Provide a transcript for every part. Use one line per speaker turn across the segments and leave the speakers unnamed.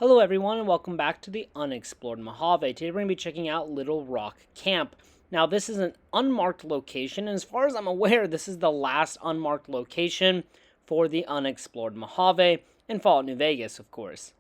Hello everyone and welcome back to the Unexplored Mojave. Today we're going to be checking out Little Rock Camp. Now this is an unmarked location, and as far as I'm aware, this is the last unmarked location for the Unexplored Mojave in Fallout New Vegas, of course.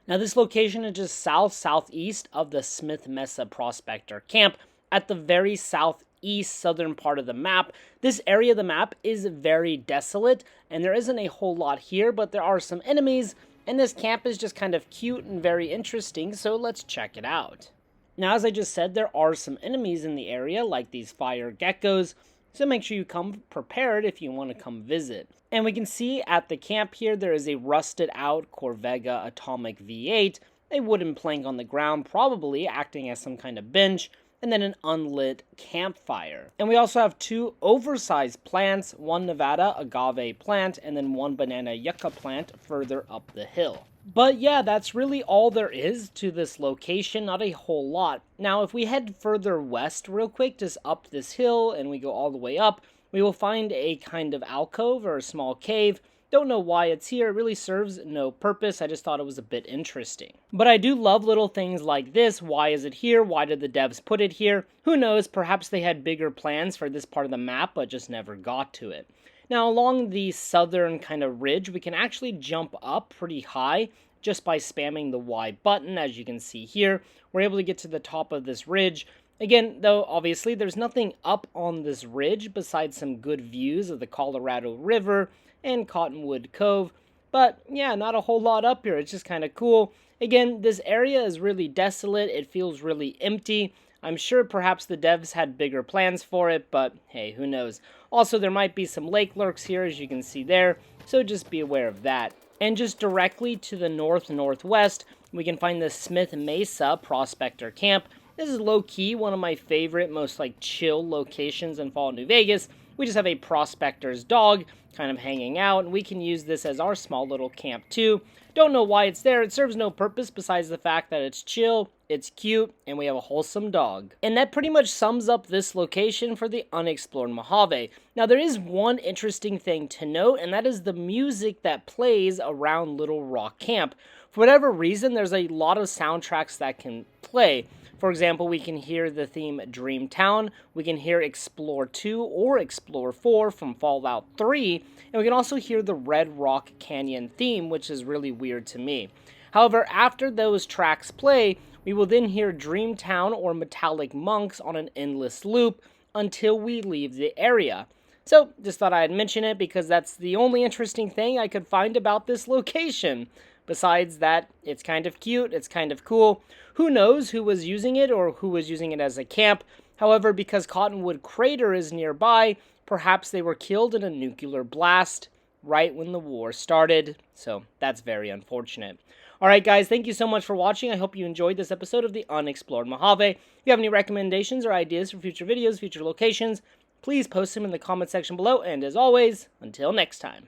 Now this location is just southeast of the Smith Mesa Prospector camp at the very southeast southern part of the map. This area of the map is very desolate, and there isn't a whole lot here, but there are some enemies. And this camp is just kind of cute and very interesting, so let's check it out. Now, as I just said, there are some enemies in the area, like these fire geckos, so make sure you come prepared if you want to come visit. And we can see at the camp here, there is a rusted out Corvega Atomic V-8, a wooden plank on the ground, probably acting as some kind of bench, and then an unlit campfire. And we also have two oversized plants, one Nevada agave plant, and then one banana yucca plant further up the hill. But yeah, that's really all there is to this location, not a whole lot. Now, if we head further west real quick, just up this hill, and we go all the way up, we will find a kind of alcove or a small cave. Don't know why it's here, it really serves no purpose, I just thought it was a bit interesting. But I do love little things like this. Why is it here? Why did the devs put it here? Who knows, perhaps they had bigger plans for this part of the map, but just never got to it. Now along the southern kind of ridge, we can actually jump up pretty high just by spamming the Y button, as you can see here. We're able to get to the top of this ridge. Again, though, obviously, there's nothing up on this ridge besides some good views of the Colorado River and Cottonwood Cove, but yeah, not a whole lot up here. It's just kind of cool. Again, this area is really desolate. It feels really empty. I'm sure perhaps the devs had bigger plans for it, but hey, who knows. Also, there might be some lake lurks here, as you can see there, so just be aware of that. And just directly to the northwest, we can find the Smith Mesa Prospector camp. This is low-key one of my favorite, most chill locations in Fallout New Vegas. We just have a prospector's dog kind of hanging out, and we can use this as our small little camp too. Don't know why it's there. It serves no purpose besides the fact that it's chill, it's cute, and we have a wholesome dog. And that pretty much sums up this location for the Unexplored Mojave. Now there is one interesting thing to note, and that is the music that plays around Little Rock Camp. For whatever reason, there's a lot of soundtracks that can play. For example, we can hear the theme Dreamtown, we can hear Explore 2 or Explore 4 from Fallout 3, and we can also hear the Red Rock Canyon theme, which is really weird to me. However, after those tracks play, we will then hear Dreamtown or Metallic Monks on an endless loop until we leave the area. So, just thought I'd mention it because that's the only interesting thing I could find about this location. Besides that, it's kind of cute, it's kind of cool. Who knows who was using it or who was using it as a camp. However, because Cottonwood Crater is nearby, perhaps they were killed in a nuclear blast right when the war started. So that's very unfortunate. Alright guys, thank you so much for watching. I hope you enjoyed this episode of the Unexplored Mojave. If you have any recommendations or ideas for future videos, future locations, please post them in the comment section below. And as always, until next time.